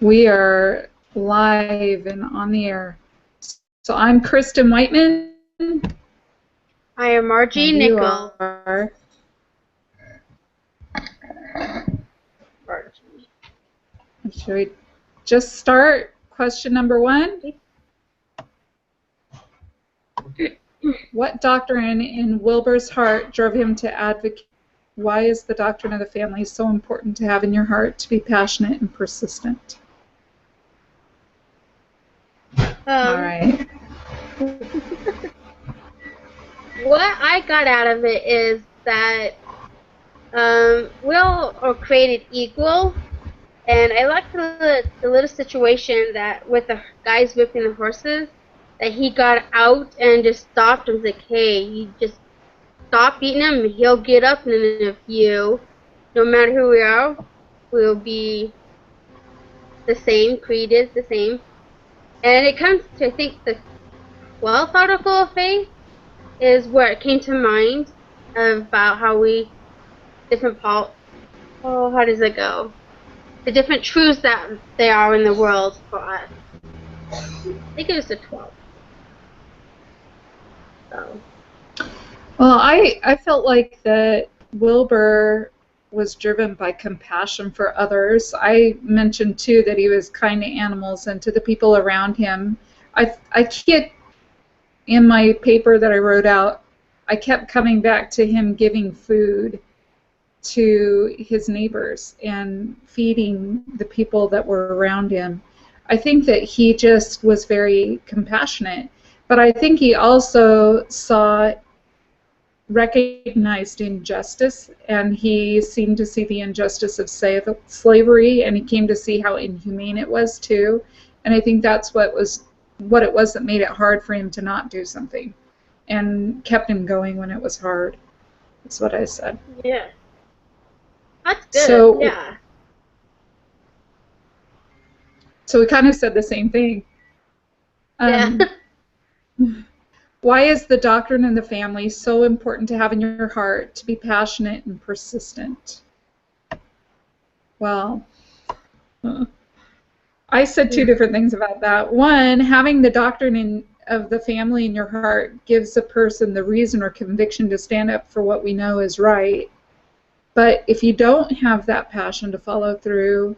We are live and on the air. So I'm Kristen Whiteman. I am Margie And you Nickel. are. Margie. Should we just start? Question number 1. What doctrine in Wilbur's heart drove him to advocate? Why is the doctrine of the family so important to have in your heart to be passionate and persistent? All right. What I got out of it is that we all are created equal, and I like the little situation that with the guys whipping the horses, that he got out and just stopped and was like, hey, you just stop beating him, and he'll get up, and if you, no matter who we are, we'll be the same, created the same. And it comes to, I think, the 12th article of faith is where it came to mind about how we different how does it go? The different truths that there are in the world for us. I think it was the 12th. So. Well, I felt like that Wilbur was driven by compassion for others. I mentioned too that he was kind to animals and to the people around him. I kept in my paper that I wrote out, I kept coming back to him giving food to his neighbors and feeding the people that were around him. I think that he just was very compassionate, but I think he also recognized injustice, and he seemed to see the injustice of slavery, and he came to see how inhumane it was too. And I think that's what it was that made it hard for him to not do something and kept him going when it was hard. That's what I said. Yeah. That's good. Yeah. So we kind of said the same thing. Yeah. Why is the doctrine of the family so important to have in your heart to be passionate and persistent? Well, I said 2 different things about that. One, having the doctrine of the family in your heart gives a person the reason or conviction to stand up for what we know is right. But if you don't have that passion to follow through,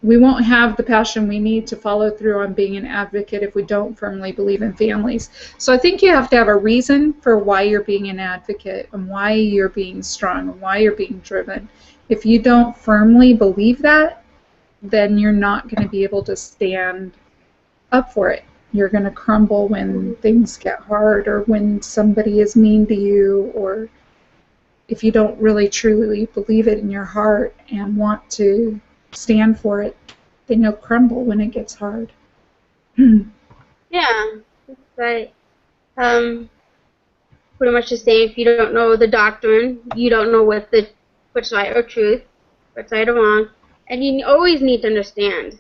we won't have the passion we need to follow through on being an advocate if we don't firmly believe in families. So I think you have to have a reason for why you're being an advocate and why you're being strong and why you're being driven. If you don't firmly believe that, then you're not going to be able to stand up for it. You're going to crumble when things get hard, or when somebody is mean to you, or if you don't really truly believe it in your heart and want to stand for it, then you'll crumble when it gets hard. Yeah, that's right. Pretty much the same. If you don't know the doctrine, you don't know what's right or truth, what's right or wrong, and you always need to understand.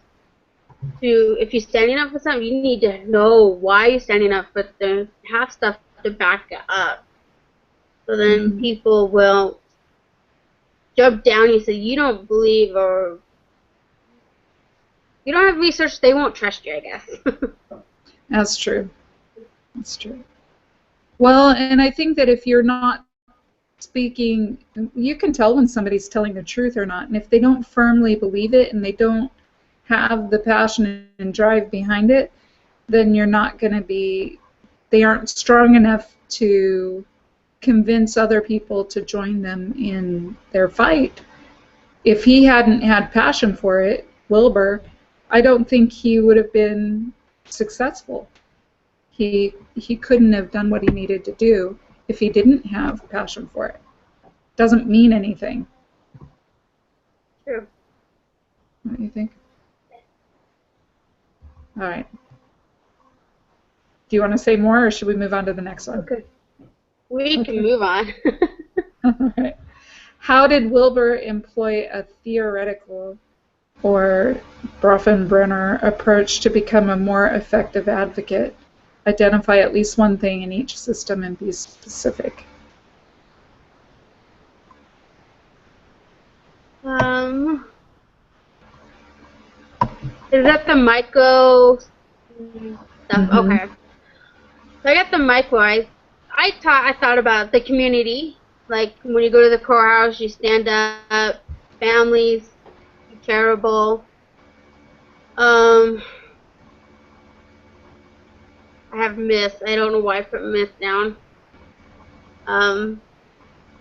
If you're standing up for something, you need to know why you're standing up, but then have stuff to back it up. So then people will jump down and say you don't believe, or you don't have research, they won't trust you, I guess. That's true. That's true. Well, and I think that if you're not speaking, you can tell when somebody's telling the truth or not. And if they don't firmly believe it and they don't have the passion and drive behind it, then you're not going to be, they aren't strong enough to convince other people to join them in their fight. If he hadn't had passion for it, Wilbur, I don't think he would have been successful. He couldn't have done what he needed to do if he didn't have passion for it. Doesn't mean anything. True. What do you think? All right. Do you want to say more, or should we move on to the next one? Okay. We can move on. All right. How did Wilbur employ a theoretical or Bronfenbrenner approach to become a more effective advocate? Identify at least one thing in each system and be specific. Is that the micro stuff? Mhm. Okay. So I got the micro. I thought about the community. Like when you go to the courthouse, you stand up, families, be charitable. Um, I have myth. I don't know why I put myth down. Um,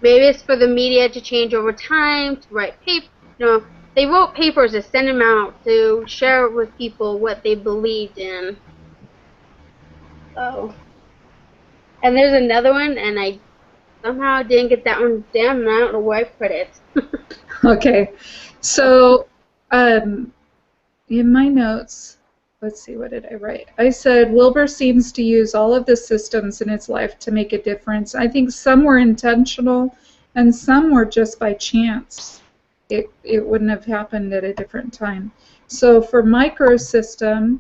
maybe it's for the media to change over time, to write paper. You know, they wrote papers to send them out to share with people what they believed in. So, and there's another one, and I somehow didn't get that one down, and I don't know where I put it. Okay. So, um, in my notes, let's see, what did I write? I said Wilbur seems to use all of the systems in his life to make a difference. I think some were intentional and some were just by chance. It wouldn't have happened at a different time. So for microsystem,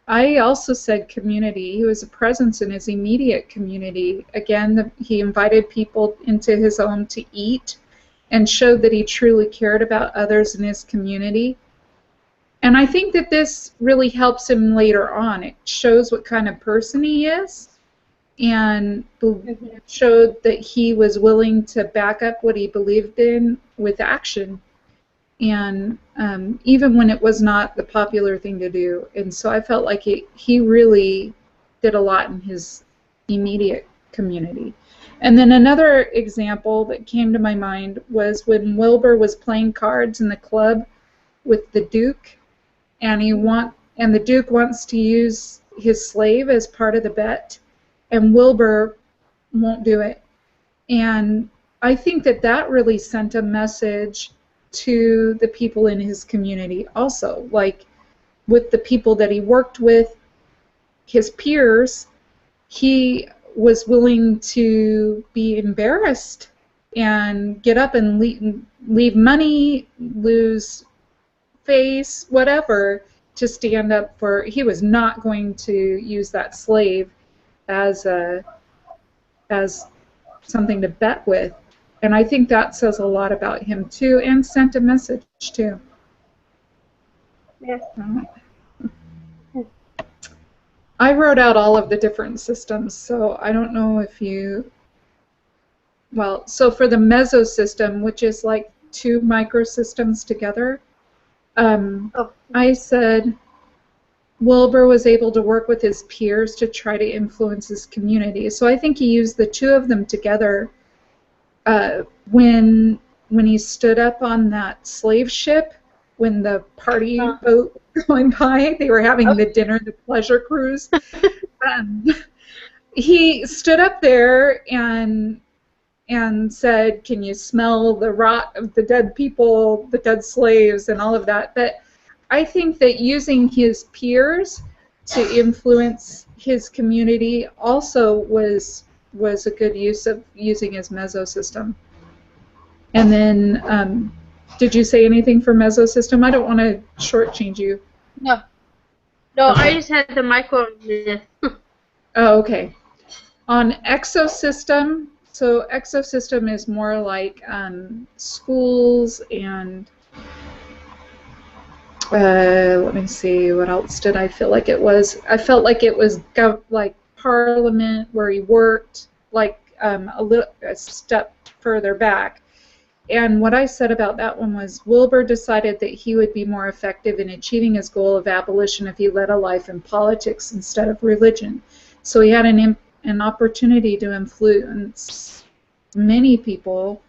I also said community. He was a presence in his immediate community. Again, he invited people into his home to eat and showed that he truly cared about others in his community. And I think that this really helps him later on. It shows what kind of person he is and showed that he was willing to back up what he believed in with action. And even when it was not the popular thing to do. And so I felt like he really did a lot in his immediate community. And then another example that came to my mind was when Wilbur was playing cards in the club with the Duke, and the Duke wants to use his slave as part of the bet, and Wilbur won't do it. And I think that that really sent a message to the people in his community also, like with the people that he worked with, his peers. He was willing to be embarrassed and get up and leave money, lose face, whatever, to stand up for. He was not going to use that slave as something to bet with. And I think that says a lot about him too, and sent a message too. Yes. I wrote out all of the different systems, so I don't know if you. Well, so for the mesosystem, which is like two microsystems together, I said Wilbur was able to work with his peers to try to influence his community. So I think he used the two of them together when he stood up on that slave ship, when the party boat going by, they were having the dinner, the pleasure cruise. He stood up there and said, "Can you smell the rot of the dead people, the dead slaves, and all of that?" But I think that using his peers to influence his community also was a good use of using his mesosystem. And then, did you say anything for mesosystem? I don't want to shortchange you. No, okay. I just had the micro myth. Oh, okay. On exosystem, so exosystem is more like schools and let me see, what else did I feel like it was? I felt like it was like Parliament, where he worked, like a step further back. And what I said about that one was Wilbur decided that he would be more effective in achieving his goal of abolition if he led a life in politics instead of religion. So he had an opportunity to influence many people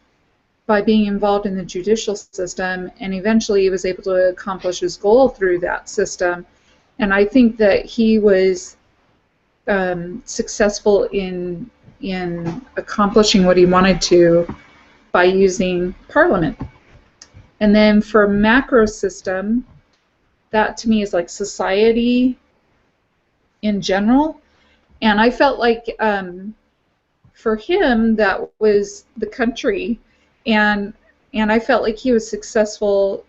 by being involved in the judicial system, and eventually he was able to accomplish his goal through that system. And I think that he was successful in accomplishing what he wanted to by using Parliament. And then for macro system, that to me is like society in general. And I felt like for him that was the country, and I felt like he was successful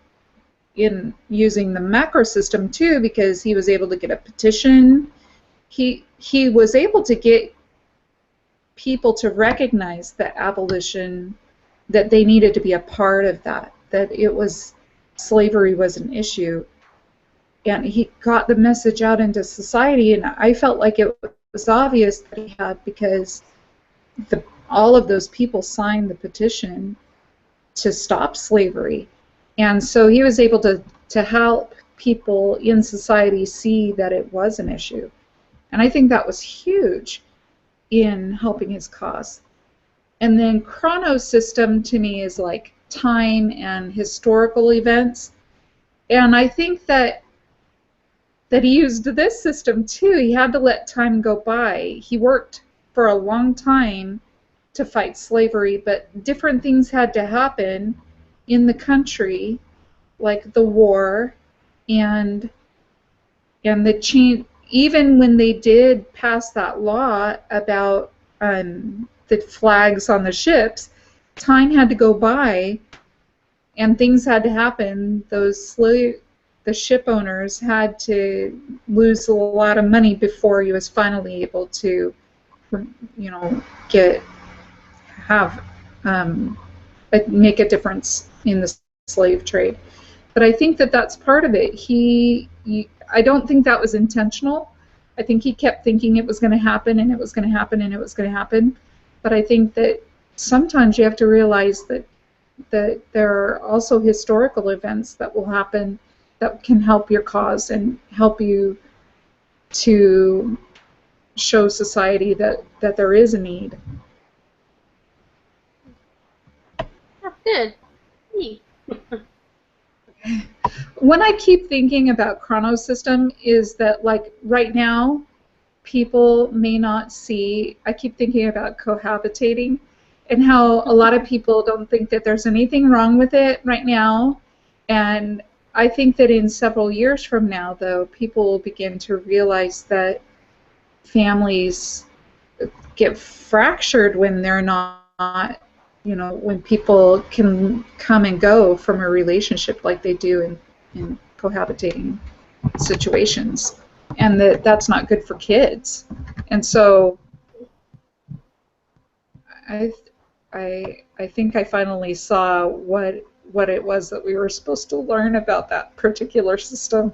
in using the macro system too, because he was able to get a petition. He was able to get people to recognize that abolition, that they needed to be a part of that, that it was, slavery was an issue. and he got the message out into society, and I felt like it was obvious that he had, because all of those people signed the petition to stop slavery. And so he was able to help people in society see that it was an issue. And I think that was huge in helping his cause. And then Chronos system to me is like time and historical events. And I think that he used this system too. He had to let time go by. He worked for a long time to fight slavery, but different things had to happen in the country, like the war and the change. Even when they did pass that law about the flags on the ships, time had to go by and things had to happen. The ship owners had to lose a lot of money before he was finally able to, make a difference in the slave trade. But I think that that's part of it. I don't think that was intentional. I think he kept thinking it was going to happen, and it was going to happen, and it was going to happen. But I think that sometimes you have to realize that there are also historical events that will happen that can help your cause and help you to show society that there is a need. That's good. Neat. When I keep thinking about Chronos system is that, like, right now, people may not see, I keep thinking about cohabitating and how a lot of people don't think that there's anything wrong with it right now. And I think that in several years from now, though, people will begin to realize that families get fractured when they're not, when people can come and go from a relationship like they do in cohabitating situations, and that's not good for kids. And so I think I finally saw what it was that we were supposed to learn about that particular system.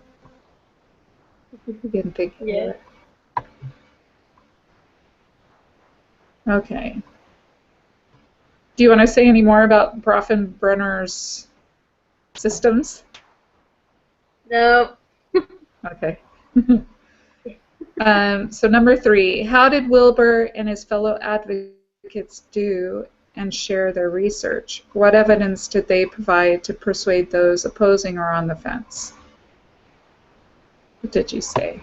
Didn't think of it. Okay. Do you want to say any more about Bronfenbrenner's systems? No. Okay. So number 3, how did Wilbur and his fellow advocates do and share their research? What evidence did they provide to persuade those opposing or on the fence? What did you say?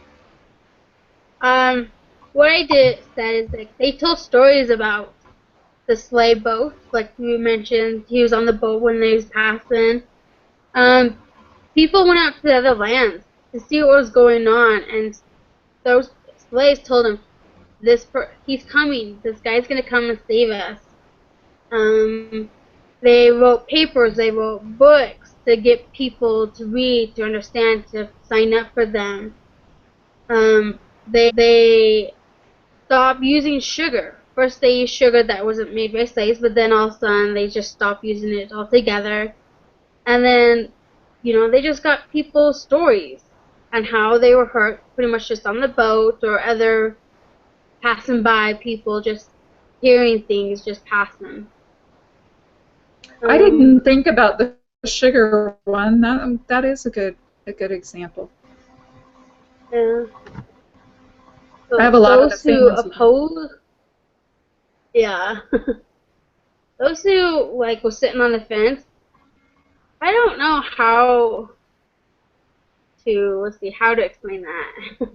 What I said is, like, they told stories about the slave boat, like you mentioned. He was on the boat when they was passing. People went out to the other lands to see what was going on, and those slaves told him, he's coming. This guy's gonna come and save us. They wrote papers, they wrote books to get people to read, to understand, to sign up for them. They stopped using sugar. First they used sugar that wasn't made by slaves, but then all of a sudden they just stopped using it altogether. And then, they just got people's stories and how they were hurt pretty much just on the boat or other passing by people, just hearing things, just passing. I didn't think about the sugar one. That is a good example. Yeah. So I have a lot of those who oppose. Yeah. Those who were sitting on the fence, I don't know how to explain that.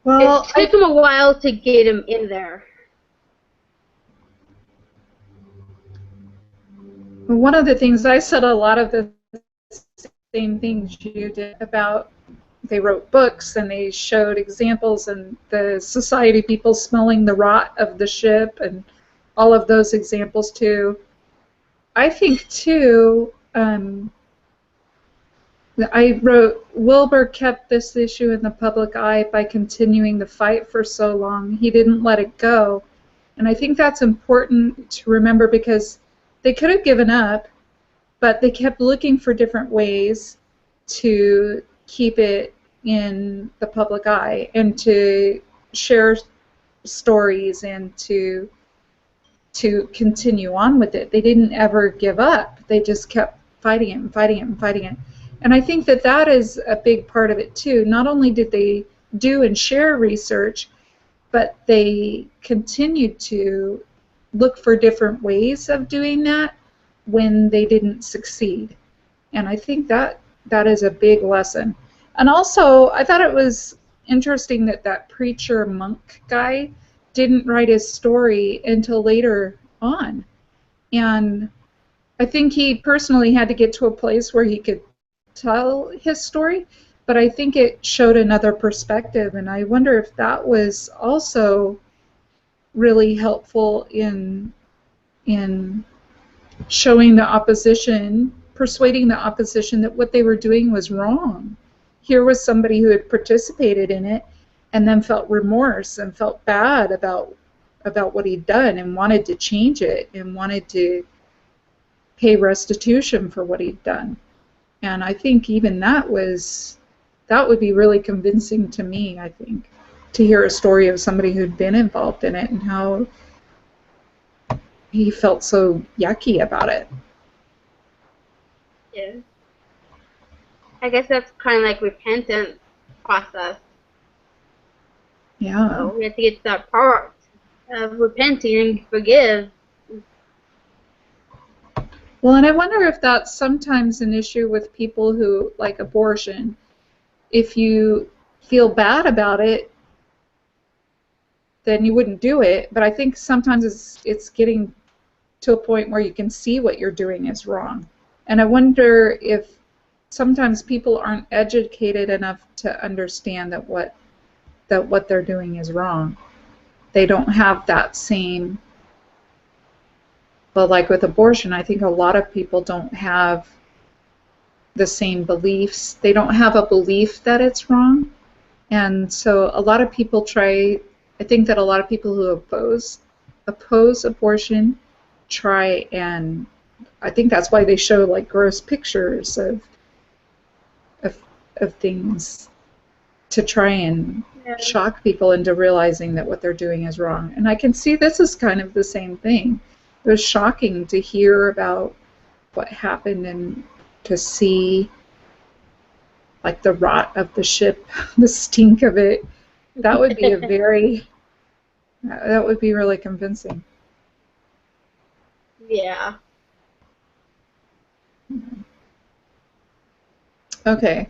Well, it took them a while to get him in there. One of the things, I said a lot of the same things you did about, they wrote books and they showed examples, and the society people smelling the rot of the ship and all of those examples too. I think too, I wrote, Wilbur kept this issue in the public eye by continuing the fight for so long. He didn't let it go. And I think that's important to remember, because they could have given up, but they kept looking for different ways to keep it in the public eye and to share stories and to continue on with it. They didn't ever give up. They just kept fighting it and fighting it and fighting it. And I think that that is a big part of it too. Not only did they do and share research, but they continued to look for different ways of doing that when they didn't succeed. And I think that that is a big lesson. And also, I thought it was interesting that that preacher monk guy didn't write his story until later on. And I think he personally had to get to a place where he could tell his story, but I think it showed another perspective, and I wonder if that was also really helpful in showing the opposition, persuading the opposition that what they were doing was wrong. Here was somebody who had participated in it and then felt remorse and felt bad about what he'd done and wanted to change it and wanted to pay restitution for what he'd done. And I think even that would be really convincing to me, I think, to hear a story of somebody who'd been involved in it and how he felt so yucky about it. Yeah. I guess that's kind of like repentance process. Yeah. So we have to get to that part of repenting and forgive. Well, and I wonder if that's sometimes an issue with people who like abortion. If you feel bad about it, then you wouldn't do it. But I think sometimes it's getting to a point where you can see what you're doing is wrong. And I wonder if sometimes people aren't educated enough to understand that what they're doing is wrong. They don't have that same, well, like with abortion, I think a lot of people don't have the same beliefs. They don't have a belief that it's wrong. And so a lot of people I think that a lot of people who oppose abortion try, and I think that's why they show like gross pictures of things to try and shock people into realizing that what they're doing is wrong. And I can see this is kind of the same thing. It was shocking to hear about what happened and to see like the rot of the ship, the stink of it. That would be that would be really convincing. Yeah. Okay.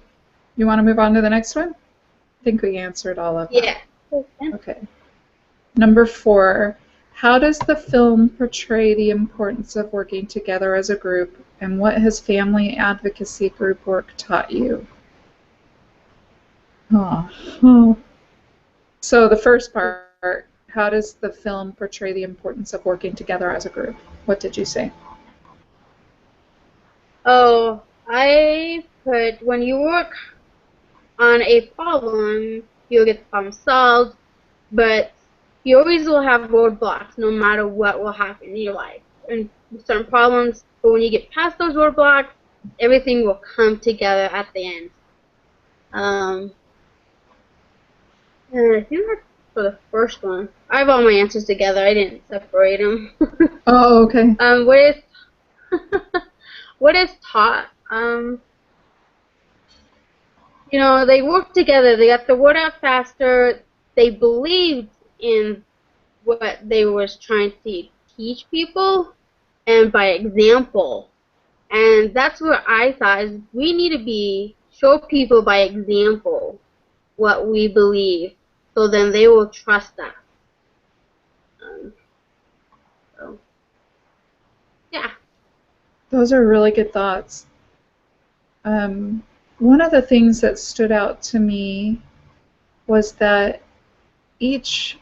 You want to move on to the next one? I think we answered all of them. Yeah. Okay. Number 4. How does the film portray the importance of working together as a group, and what has family advocacy group work taught you? So the first part, how does the film portray the importance of working together as a group? What did you say? Oh, I put when you work on a problem, you'll get the problem solved, but you always will have roadblocks no matter what will happen in your life. And certain problems, but when you get past those roadblocks, everything will come together at the end. And I think that's for the first one. I have all my answers together. I didn't separate them. Oh, okay. What is taught? You know, they worked together. They got the word out faster. They believed in what they was trying to teach people, and by example. And that's what I thought is we need to show people by example what we believe, so then they will trust us. So, yeah. Those are really good thoughts. One of the things that stood out to me was that each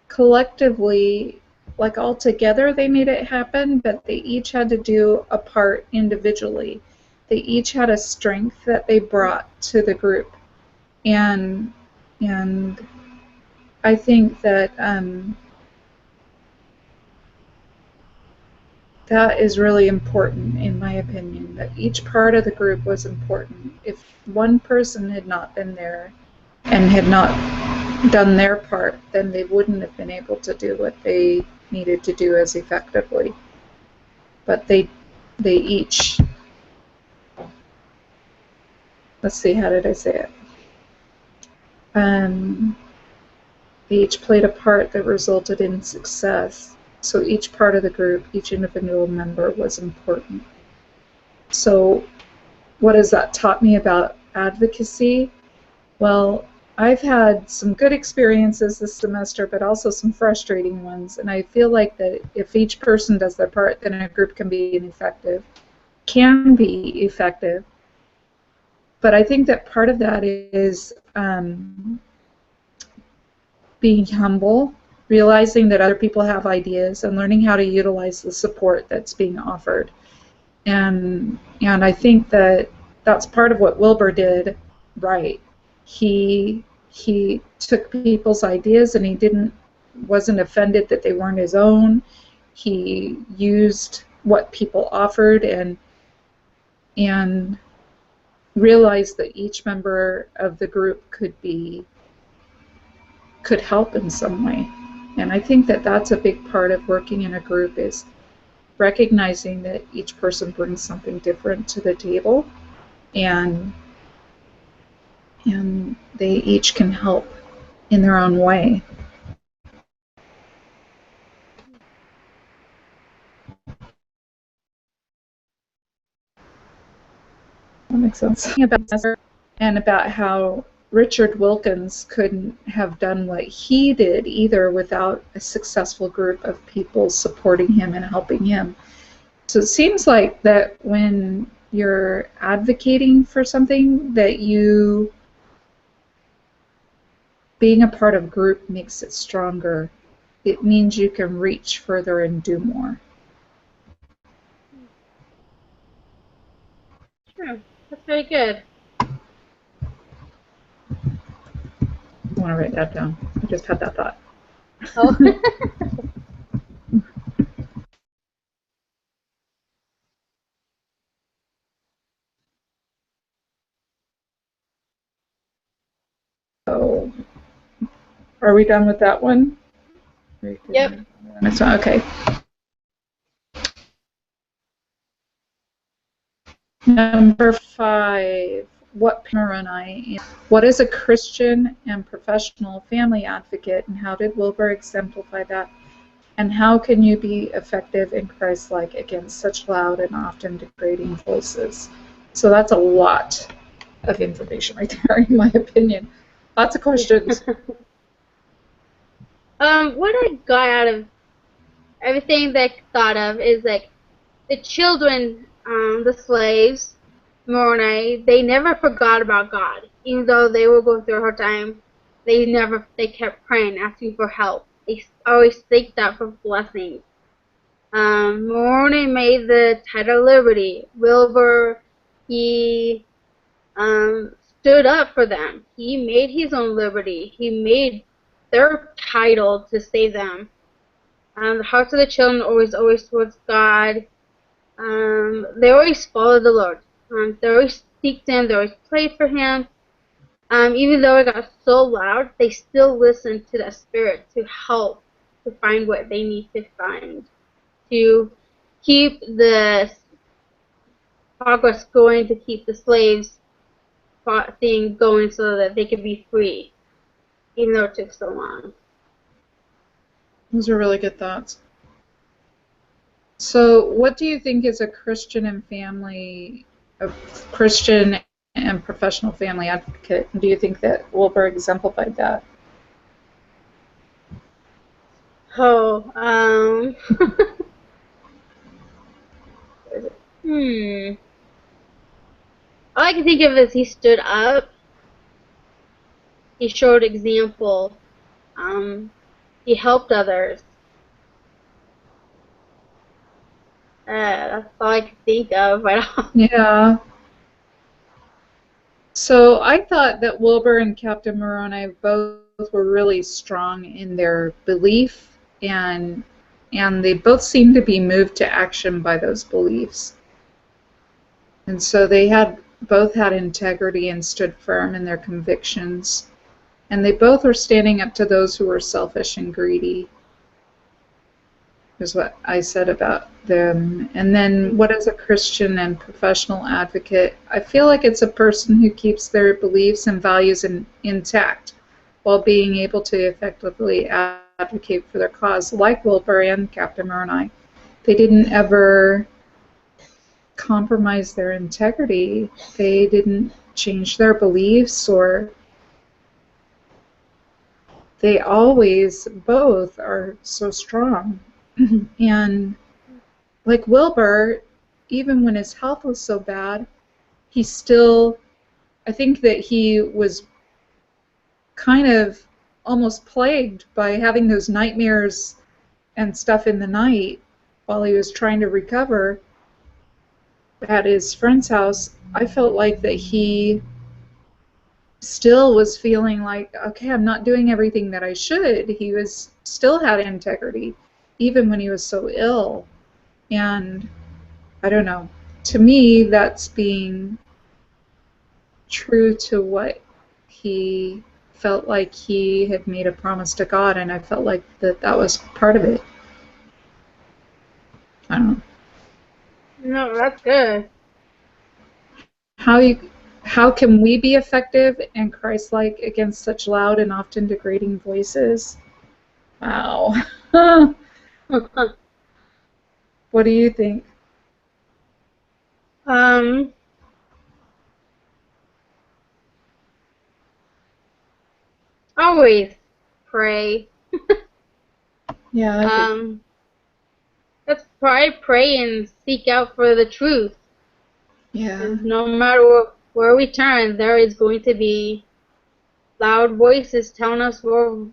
collectively, like all together, they made it happen, but they each had to do a part individually. They each had a strength that they brought to the group. And I think that that is really important, in my opinion, that each part of the group was important. If one person had not been there and had not done their part, then they wouldn't have been able to do what they needed to do as effectively. But they each, let's see, how did I say it? They each played a part that resulted in success. So each part of the group, each individual member was important. So what has that taught me about advocacy? Well, I've had some good experiences this semester, but also some frustrating ones. And I feel like that if each person does their part, then a group can be effective. But I think that part of that is being humble, realizing that other people have ideas, and learning how to utilize the support that's being offered. And I think that that's part of what Wilbur did right. He took people's ideas and he wasn't offended that they weren't his own. He used what people offered and realized that each member of the group could help in some way. And I think that that's a big part of working in a group, is recognizing that each person brings something different to the table, and they each can help in their own way. That makes sense. And about how Richard Wilkins couldn't have done what he did either without a successful group of people supporting him and helping him. So it seems like that when you're advocating for something, that being a part of a group makes it stronger. It means you can reach further and do more. Sure, that's very good. I want to write that down. I just had that thought. Oh. So, are we done with that one? Yep. Next one, okay. Number 5, what is a Christian and professional family advocate, and how did Wilbur exemplify that? And how can you be effective and Christ-like against such loud and often degrading voices? So that's a lot of information right there, in my opinion. Lots of questions. What I got out of everything that I thought of is like the children, the slaves, Moroni, they never forgot about God. Even though they were going through a hard time, they kept praying, asking for help. They always seeked out for blessings. Moroni made the title Liberty. Wilbur, he stood up for them. He made his own liberty. He made their title to save them. The hearts of the children always towards God. They always followed the Lord. They always seeked Him. They always prayed for Him. Even though it got so loud, they still listened to that Spirit to help to find what they need to find, to keep the progress going, to keep the slaves thing going so that they could be free, even though it took so long. Those are really good thoughts. So what do you think is a Christian and professional family advocate? Do you think that Wilbur exemplified that? Oh, all I can think of is he stood up, he showed example, he helped others. That's all I can think of right now. Yeah. So I thought that Wilbur and Captain Moroni both were really strong in their belief and and they both seemed to be moved to action by those beliefs. And so they both had integrity and stood firm in their convictions. And they both were standing up to those who were selfish and greedy, is what I said about them. And then what is a Christian and professional advocate? I feel like it's a person who keeps their beliefs and values intact while being able to effectively advocate for their cause, like Wilbur and Captain Moroni. They didn't ever compromise their integrity. They didn't change their beliefs, or they always both are so strong. And like Wilbur, even when his health was so bad, he still, I think that he was kind of almost plagued by having those nightmares and stuff in the night while he was trying to recover at his friend's house. I felt like that he still was feeling like, okay, I'm not doing everything that I should. He was still had integrity, even when he was so ill. And I don't know. To me, that's being true to what he felt like he had made a promise to God, and I felt like that was part of it. I don't know. No, that's good. How can we be effective and Christ-like against such loud and often degrading voices? Wow. What do you think? Always pray. Yeah. Let's pray and seek out for the truth. Yeah. And no matter where we turn, there is going to be loud voices telling us we're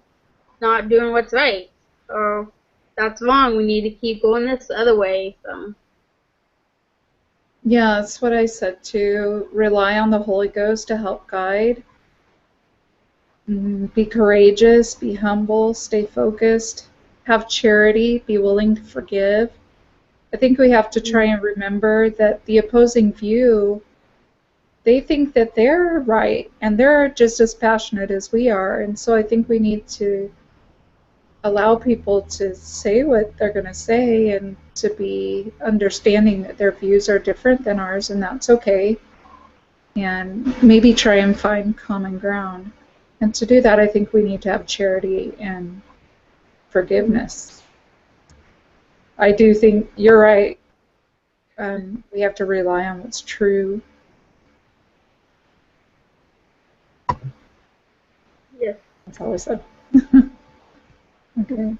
not doing what's right, or that's wrong. We need to keep going this other way. So. Yeah, that's what I said too. Rely on the Holy Ghost to help guide. Be courageous, be humble, stay focused, have charity, be willing to forgive. I think we have to try and remember that the opposing view, they think that they're right, and they're just as passionate as we are. And so I think we need to allow people to say what they're going to say and to be understanding that their views are different than ours, and that's okay. And maybe try and find common ground. And to do that, I think we need to have charity and forgiveness. I do think you're right. We have to rely on what's true. Yes. That's all I said. Okay.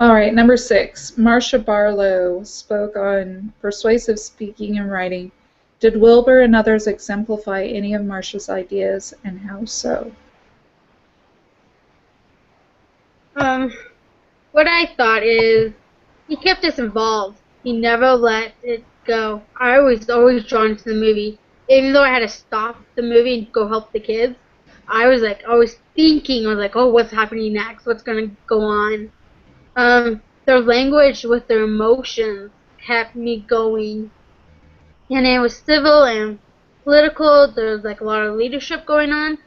All right, number 6. Marcia Barlow spoke on persuasive speaking and writing. Did Wilbur and others exemplify any of Marcia's ideas, and how so? What I thought is he kept us involved. He never let it go. I was always drawn to the movie. Even though I had to stop the movie and go help the kids, I was like always thinking, I was like, oh, what's happening next? What's going to go on? Their language with their emotions kept me going. And it was civil and political. There was like a lot of leadership going on,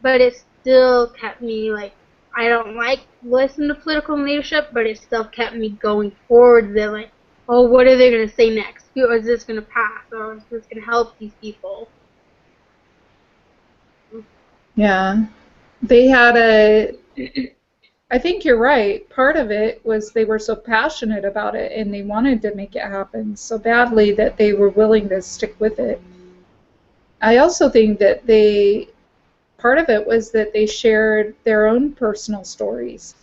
but it still kept me like, I don't like listening to political and leadership, but it still kept me going forward. They're like, oh, what are they going to say next? Is this going to pass? Or is this going to help these people? Yeah. They had I think you're right. Part of it was they were so passionate about it and they wanted to make it happen so badly that they were willing to stick with it. I also think that part of it was that they shared their own personal stories.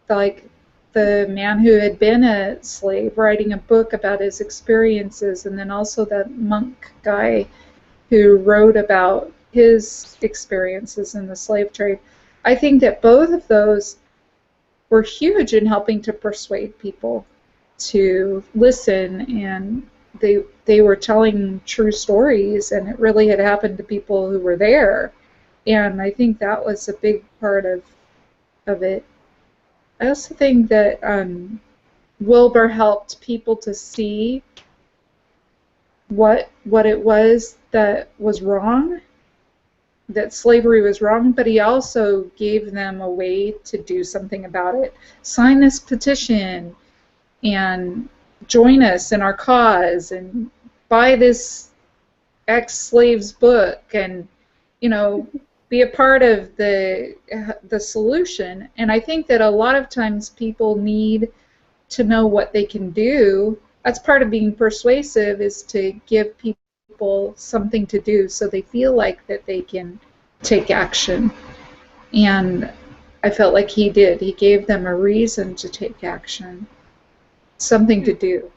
Like the man who had been a slave writing a book about his experiences, and then also the monk guy who wrote about his experiences in the slave trade. I think that both of those were huge in helping to persuade people to listen, and they were telling true stories, and it really had happened to people who were there. And I think that was a big part of it. I also think that Wilbur helped people to see what it was that was wrong, that slavery was wrong, but he also gave them a way to do something about it. Sign this petition and join us in our cause and buy this ex-slave's book and, you know, be a part of the solution. And I think that a lot of times people need to know what they can do. That's part of being persuasive, is to give people something to do so they feel like that they can take action. And I felt like he did. He gave them a reason to take action, something to do.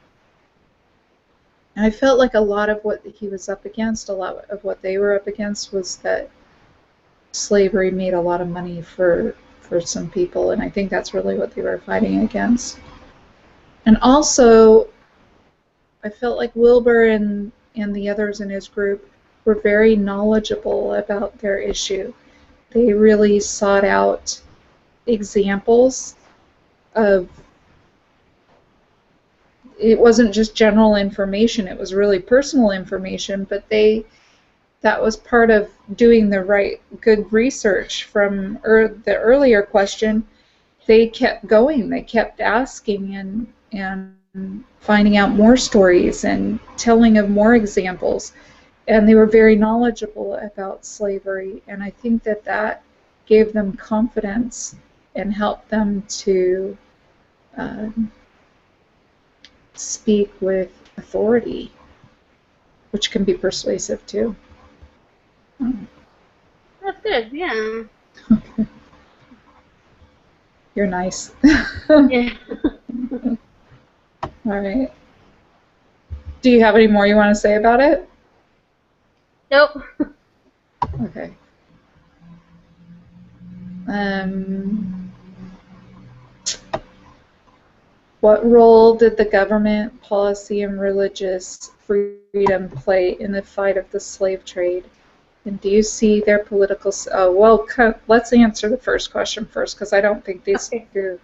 And I felt like a lot of what he was up against, a lot of what they were up against, was that slavery made a lot of money for some people, and I think that's really what they were fighting against. And also, I felt like Wilbur and the others in his group were very knowledgeable about their issue. They really sought out examples of, it wasn't just general information, it was really personal information, but that was part of doing the right, good research. From the earlier question, they kept going, they kept asking and finding out more stories and telling of more examples, and they were very knowledgeable about slavery, and I think that gave them confidence and helped them to speak with authority, which can be persuasive too. That's good, yeah. Okay. You're nice. Yeah. All right. Do you have any more you want to say about it? Nope. Okay. What role did the government, policy, and religious freedom play in the fight of the slave trade? And do you see their political... let's answer the first question first, because I don't think these do.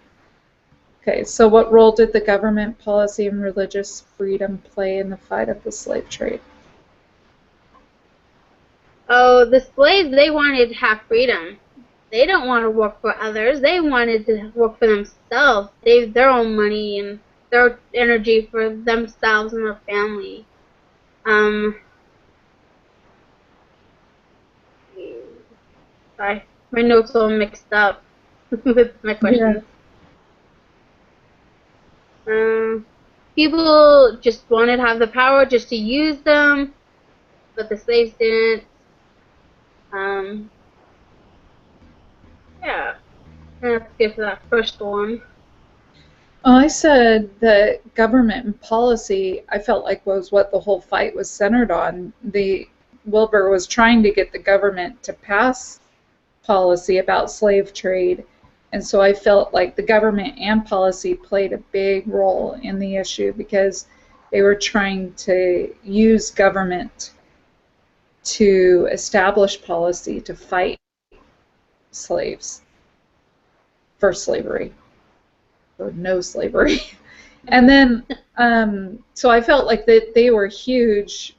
Okay, so what role did the government, policy, and religious freedom play in the fight of the slave trade? Oh, the slaves, they wanted to have freedom. They don't want to work for others. They wanted to work for themselves, save their own money and their energy for themselves and their family. Sorry, my notes all mixed up with my questions. Yeah. People just wanted to have the power just to use them, but the slaves didn't. Yeah, that's good for that first one. I said that government and policy, I felt like, was what the whole fight was centered on. Wilbur was trying to get the government to pass policy about slave trade, and so I felt like the government and policy played a big role in the issue, because they were trying to use government to establish policy to fight slaves for slavery, or no slavery. And then, so I felt like that they were huge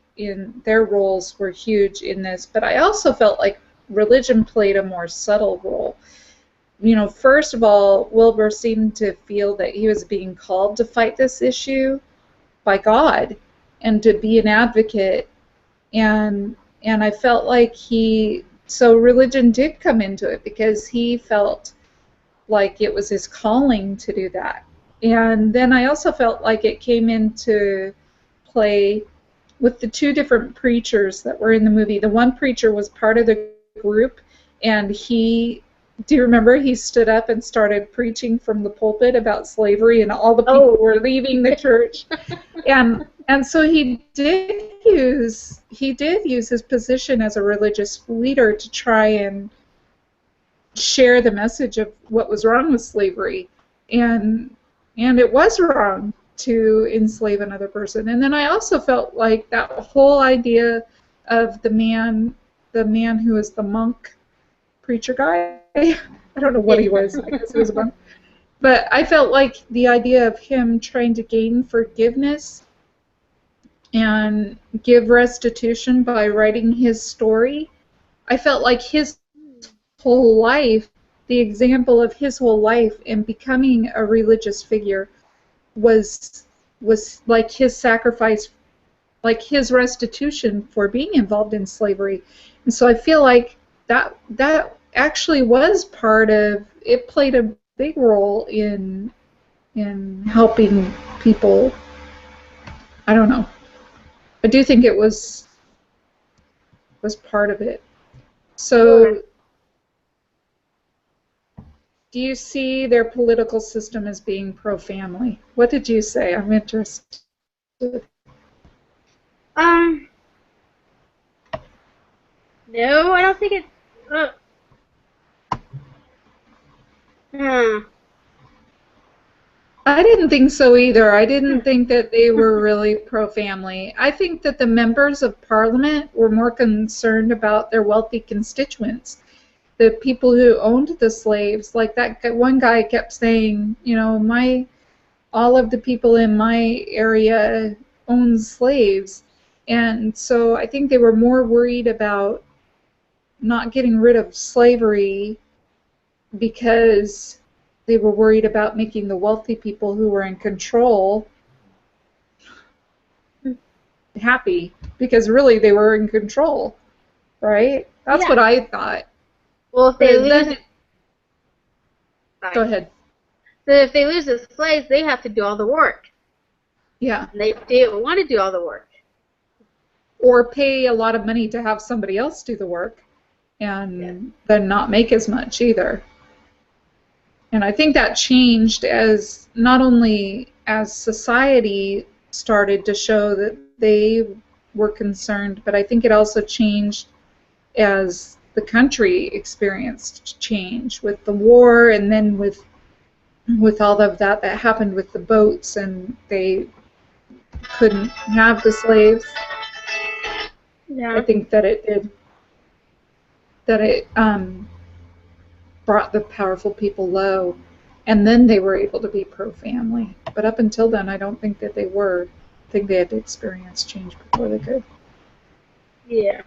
their roles were huge in this, but I also felt like religion played a more subtle role. You know, first of all, Wilbur seemed to feel that he was being called to fight this issue by God and to be an advocate, and I felt like so religion did come into it, because he felt like it was his calling to do that. And then I also felt like it came into play with the two different preachers that were in the movie. The one preacher was part of the group, and do you remember, he stood up and started preaching from the pulpit about slavery, and all the people were leaving the church. And so he did use his position as a religious leader to try and share the message of what was wrong with slavery, and it was wrong to enslave another person. And then I also felt like that whole idea of the man who was the monk preacher guy, I don't know what he was, I guess he was a monk, But I felt like the idea of him trying to gain forgiveness and give restitution by writing his story, I felt like his whole life, the example of his whole life in becoming a religious figure was like his sacrifice, like his restitution for being involved in slavery. And so I feel like that actually was part of it, played a big role in helping people. I don't know. I do think it was part of it. So do you see their political system as being pro-family? What did you say? I'm interested. No, I don't think it's. I didn't think so either. I didn't think that they were really pro-family. I think that the members of parliament were more concerned about their wealthy constituents, the people who owned the slaves. Like that one guy kept saying, you know, all of the people in my area own slaves. And so I think they were more worried about not getting rid of slavery because they were worried about making the wealthy people who were in control happy, because really they were in control, right? That's what I thought. Well, if they lose... Go ahead. So if they lose the slaves, they have to do all the work. Yeah. And they don't want to do all the work. Or pay a lot of money to have somebody else do the work and then not make as much either. And I think that changed as not only as society started to show that they were concerned, but I think it also changed as the country experienced change with the war, and then with all of that happened with the boats, and they couldn't have the slaves. Yeah. I think that it did. That it brought the powerful people low, and then they were able to be pro-family. But up until then, I don't think that they were. I think they had to experience change before they could. Yeah.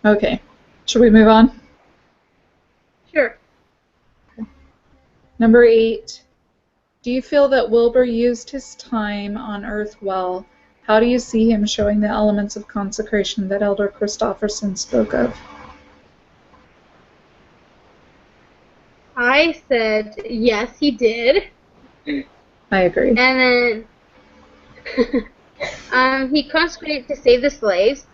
Okay. Should we move on? Sure. Okay. Number 8. Do you feel that Wilbur used his time on Earth well? How do you see him showing the elements of consecration that Elder Christofferson spoke of? I said yes, he did. I agree. And then he consecrated to save the slaves.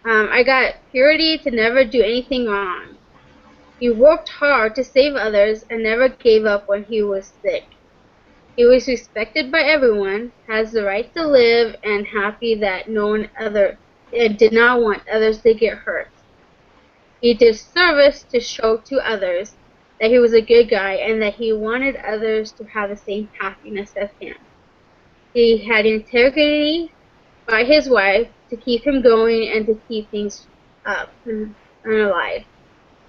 I got purity to never do anything wrong. He worked hard to save others and never gave up when he was sick. He was respected by everyone, has the right to live, and happy that no one did not want others to get hurt. He did service to show to others that he was a good guy and that he wanted others to have the same happiness as him. He had integrity by his wife to keep him going and to keep things up and alive.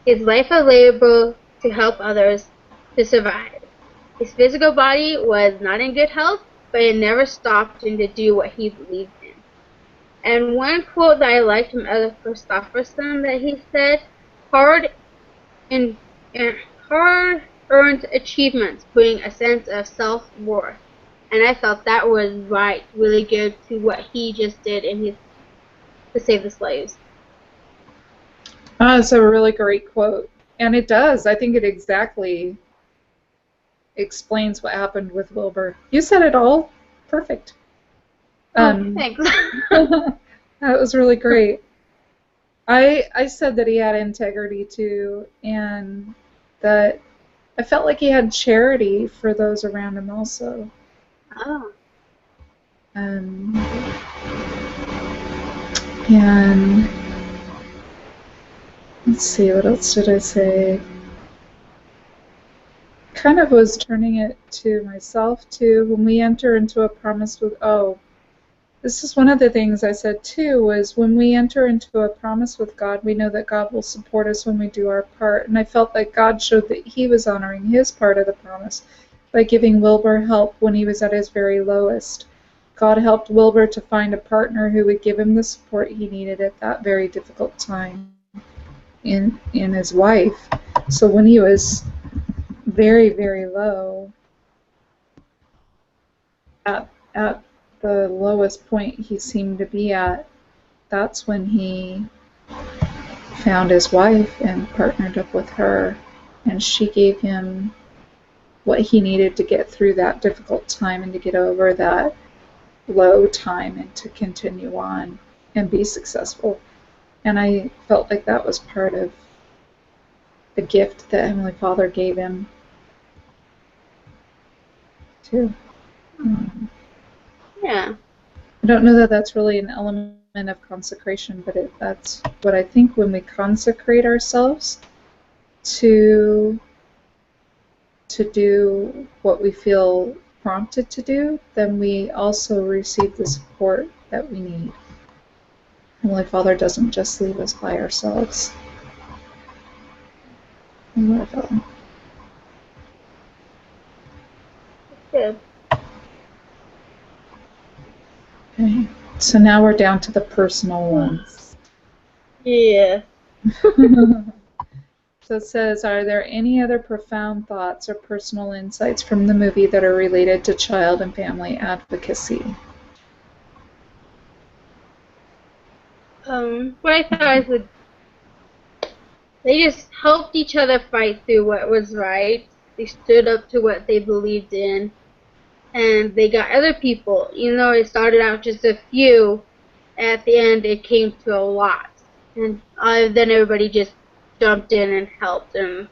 His life of labor to help others to survive. His physical body was not in good health, but it never stopped him to do what he believed in. And one quote that I liked from Elder Christofferson that he said, hard-earned achievements bring a sense of self-worth. And I felt that was really good to what he just did to save the slaves. That's a really great quote. And it does. I think it exactly explains what happened with Wilbur. You said it all perfect. Thanks. That was really great. I said that he had integrity too, and that I felt like he had charity for those around him also. Oh. And let's see, what else did I say? Kind of was turning it to myself too. When we enter into a promise with, this is one of the things I said too, was when we enter into a promise with God, we know that God will support us when we do our part. And I felt like God showed that he was honoring his part of the promise by giving Wilbur help when he was at his very lowest. God helped Wilbur to find a partner who would give him the support he needed at that very difficult time in his wife. So when he was very, very low, at the lowest point he seemed to be at, that's when he found his wife and partnered up with her, and she gave him what he needed to get through that difficult time and to get over that low time and to continue on and be successful. And I felt like that was part of the gift that Heavenly Father gave him too. Yeah. I don't know that that's really an element of consecration, but that's what I think when we consecrate ourselves to do what we feel prompted to do, then we also receive the support that we need. Heavenly Father doesn't just leave us by ourselves. Good. Okay, so now we're down to the personal ones. Yeah. So it says, are there any other profound thoughts or personal insights from the movie that are related to child and family advocacy? What I thought was they just helped each other fight through what was right. They stood up to what they believed in, and they got other people. Even though it started out just a few, at the end it came to a lot. And then everybody just jumped in and helped, and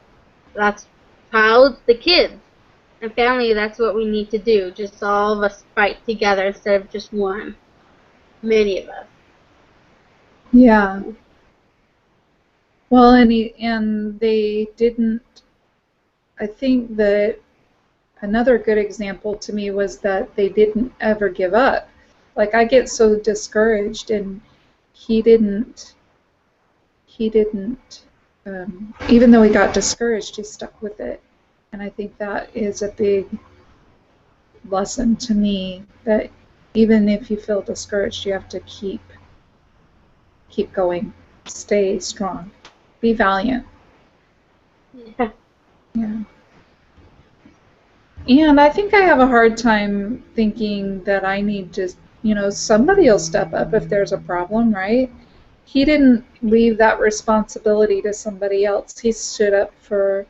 that's how the kids and family, that's what we need to do. Just all of us fight together instead of just one. Many of us. Yeah. Well, and they didn't. I think that another good example to me was that they didn't ever give up. Like, I get so discouraged, and he didn't. Even though he got discouraged, he stuck with it. And I think that is a big lesson to me, that even if you feel discouraged, you have to keep going. Stay strong. Be valiant. Yeah. Yeah. And I think I have a hard time thinking that I need to, somebody will step up if there's a problem, right? He didn't leave that responsibility to somebody else. He stood up for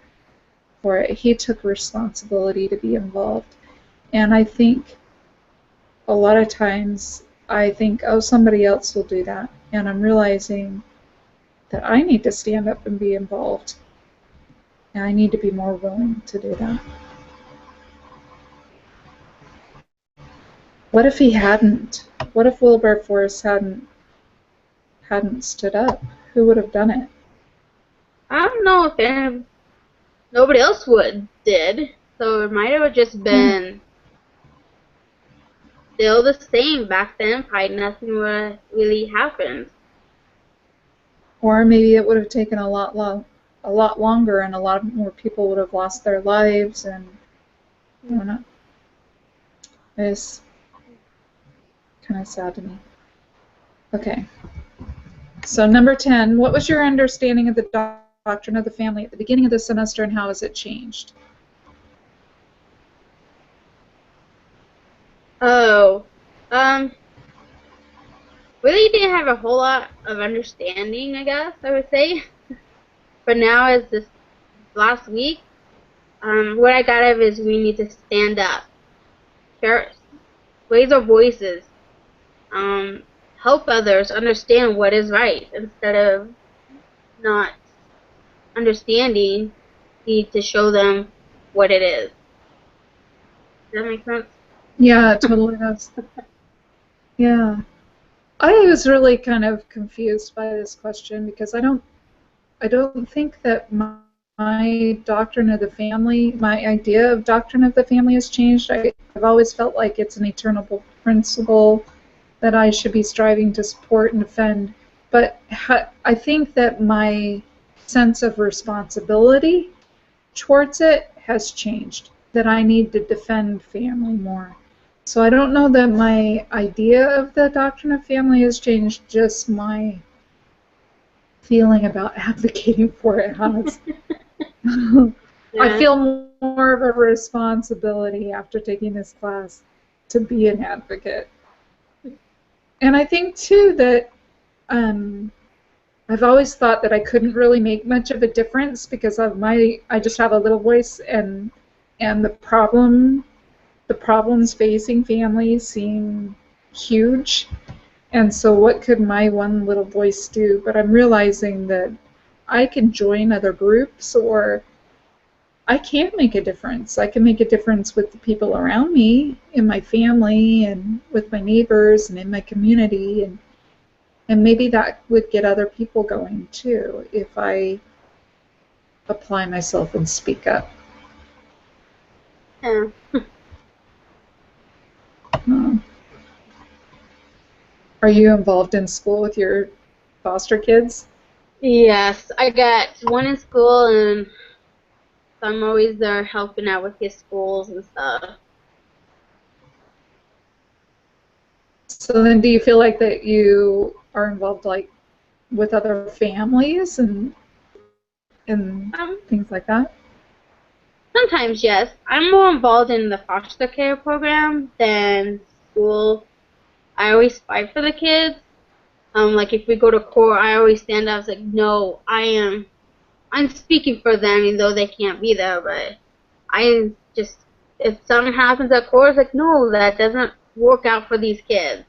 it. He took responsibility to be involved. And I think a lot of times I think, oh, somebody else will do that. And I'm realizing that I need to stand up and be involved. And I need to be more willing to do that. What if he hadn't? What if Wilberforce hadn't stood up? Who would have done it? I don't know if nobody else did. So it might have just been still the same back then. Probably nothing would really happen. Or maybe it would have taken a lot longer, and a lot more people would have lost their lives, and I don't know. It's kind of sad to me. Okay. So number 10, what was your understanding of the doctrine of the family at the beginning of the semester, and how has it changed? Oh, really didn't have a whole lot of understanding, I guess I would say. But now, as this last week, what I got out of is we need to stand up, raise our voices, help others understand what is right instead of not understanding. We need to show them what it is. Does that make sense? Yeah, it totally does. Yeah. I was really kind of confused by this question, because I don't think that my doctrine of the family, my idea of doctrine of the family has changed. I've always felt like it's an eternal principle that I should be striving to support and defend. But I think that my sense of responsibility towards it has changed, that I need to defend family more. So I don't know that my idea of the doctrine of family has changed, just my feeling about advocating for it has. I feel more of a responsibility after taking this class to be an advocate. And I think, too, that I've always thought that I couldn't really make much of a difference because of I just have a little voice, and the problems facing families seem huge. And so what could my one little voice do? But I'm realizing that I can join other groups, or I can make a difference. I can make a difference with the people around me, in my family, and with my neighbors, and in my community, and maybe that would get other people going too if I apply myself and speak up. Yeah. Are you involved in school with your foster kids? Yes, I got one in school, and so I'm always there helping out with his schools and stuff. So then do you feel like that you are involved like with other families and things like that? Sometimes, yes. I'm more involved in the foster care program than school. I always fight for the kids. Like if we go to court, I always stand up and like, no, I'm speaking for them, even though they can't be there. But I just, if something happens at court, it's like, no, that doesn't work out for these kids.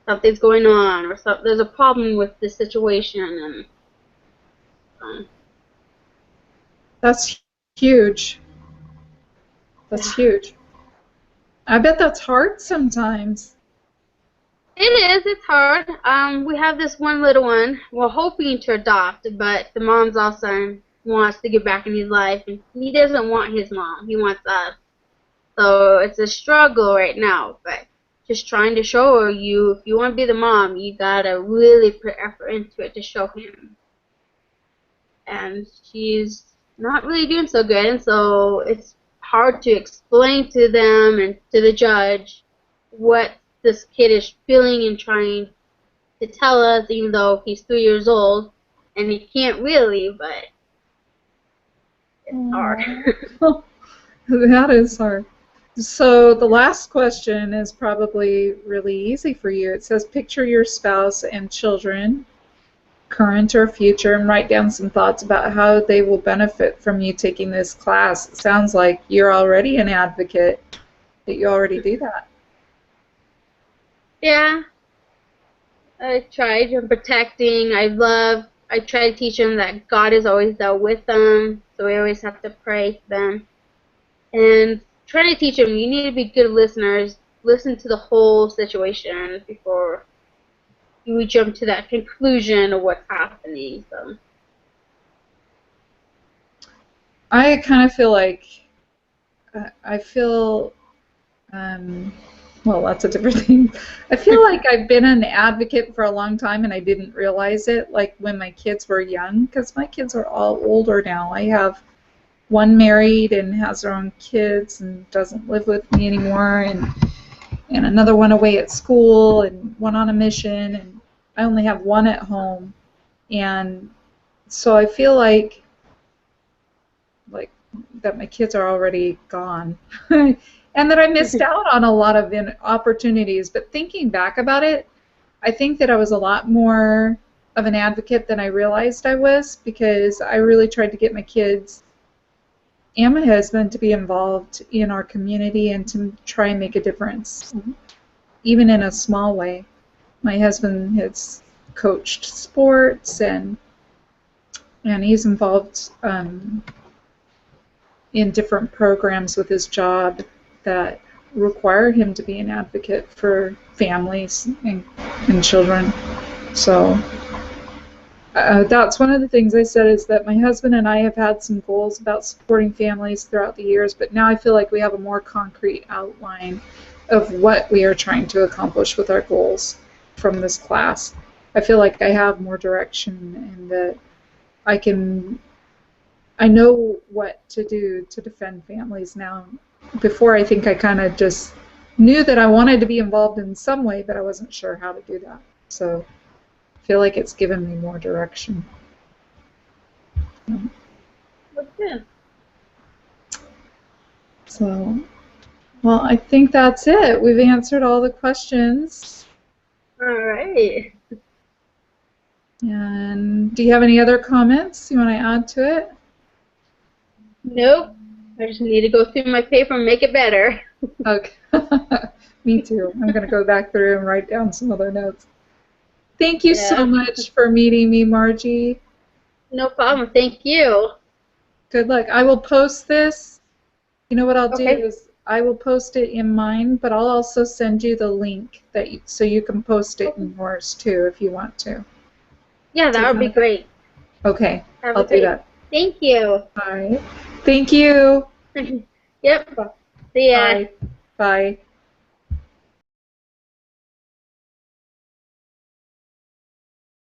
Something's going on, or there's a problem with this situation, and That's huge. That's huge. I bet that's hard sometimes. It is. It's hard. We have this one little one. We're hoping to adopt, but the mom's also wants to get back in his life, and he doesn't want his mom. He wants us. So it's a struggle right now, but just trying to show her, if you want to be the mom, you gotta really put effort into it to show him. And she's not really doing so good, and so it's hard to explain to them and to the judge what this kid is feeling and trying to tell us, even though he's 3 years old, and he can't really, but it's hard. That is hard. So the last question is probably really easy for you. It says, picture your spouse and children, current or future, and write down some thoughts about how they will benefit from you taking this class. It sounds like you're already an advocate, that you already do that. Yeah. I tried protecting. I try to teach them that God is always there with them, so we always have to pray for them. And trying to teach them, you need to be good listeners. Listen to the whole situation before you jump to that conclusion of what's happening. So I kind of feel like well, that's a different thing. I feel like I've been an advocate for a long time and I didn't realize it, like when my kids were young, because my kids are all older now. I have one married and has her own kids and doesn't live with me anymore, and another one away at school, and one on a mission, and I only have one at home. And so I feel like that my kids are already gone. And that I missed out on a lot of opportunities. But thinking back about it, I think that I was a lot more of an advocate than I realized I was, because I really tried to get my kids and my husband to be involved in our community and to try and make a difference, even in a small way. My husband has coached sports, and he's involved in different programs with his job that require him to be an advocate for families and children. So That's one of the things I said, is that my husband and I have had some goals about supporting families throughout the years, but now I feel like we have a more concrete outline of what we are trying to accomplish with our goals from this class. I feel like I have more direction, and that I know what to do to defend families now. Before, I think I kind of just knew that I wanted to be involved in some way, but I wasn't sure how to do that. So I feel like it's given me more direction. That's good. So, well, I think that's it. We've answered all the questions. All right. And do you have any other comments you want to add to it? Nope. I just need to go through my paper and make it better. Okay. Me too. I'm going to go back through and write down some other notes. Thank you so much for meeting me, Margie. No problem. Thank you. Good luck. I will post this. You know what I'll do Okay. is I will post it in mine, but I'll also send you the link so you can post it in yours too if you want to. Yeah, that would be great. Okay, Have I'll a great. do that. Thank you. All right. Thank you. Yep. See ya. Bye. Bye.